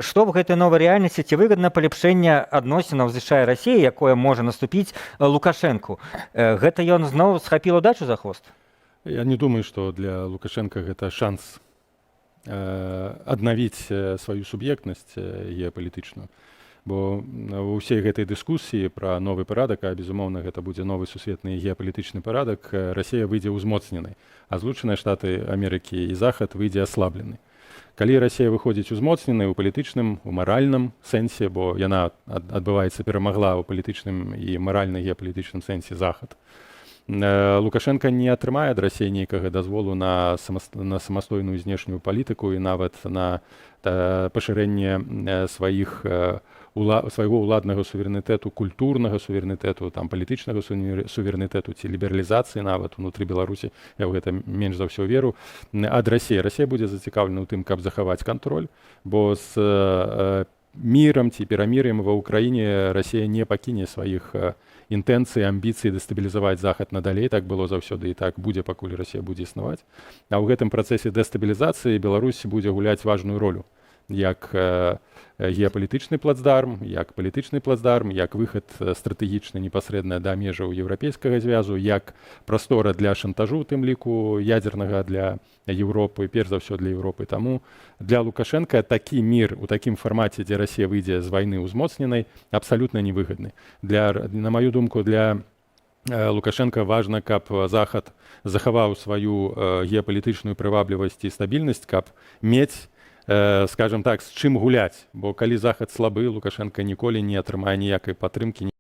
Што в гэтай новай рэальнасці ці выгадна паляпшэнне адносінаў ЗША і Расіі, якое можа наступіць Лукашэнку? Гэта ён зноў схапіў удачу за хвост? Я не думаю, што для Лукашенка гэта шанс аднавіць сваю суб'ектнасць геапалітычную. Бо ў ўсей гэтай дыскусіі пра новы парадак, а безумоўна гэта будзе новы сусветны геапалітычны парадак, Расія выйдзе ўзмоцненай, а Злучаныя Штаты Амерыкі і Захад выйдзе аслаблены. Калі Расія выходзіць узмоцненай у палітычным, у маральным сэнсе, бо яна адбываецца перамагла ў палітычным і маральна геапалітычным сэнсе Захад, Лукашенко не атрымае ад Расіі нейкага дазволу на самастойную знешнюю палітыку і нават на пашырэнне свайго ўладнага суверэнітэту, культурнага суверэнітэту, палітычнага суверэнітэту ці лібералізацыі нават унутры Беларусі, я ў гэта менш за ўсё веру, ад Расіі. Расія будзе зацікаўлена ў тым, каб захаваць кантроль, бо з мірам ці перамір'ем ва ўкраіне Расія не пакіне сваіх інтэнцый, амбіцый дэстабілізаваць Захад надалей. Так было заўсёды і так будзе, пакуль Расія будзе існаваць. А ў гэтым працэсе дэстабілізацыі Беларусь будзе гуляць важную ролю як геапалітычны плацдарм, як палітычны плацдарм, як выхад стратэгічны непасрэдна да межаў еўрапейскага звязу, як прастора для шантажу, у тым ліку ядзернага для Еўропы, перш за ўсё для Еўропы. Таму для Лукашенка такі мір у такім фармаце, дзе Расія выйдзе з вайны ўзмоцненай, абсалютна невыгадны. На маю думку, для Лукашенка важна, каб Захад захаваў сваю геапалітычную прываблівасць і стабільнасць, каб мець, скажем так, з чым гуляць, бо калі Захад слабы, Лукашенко ніколі не атрымае ніякай падтрымкі.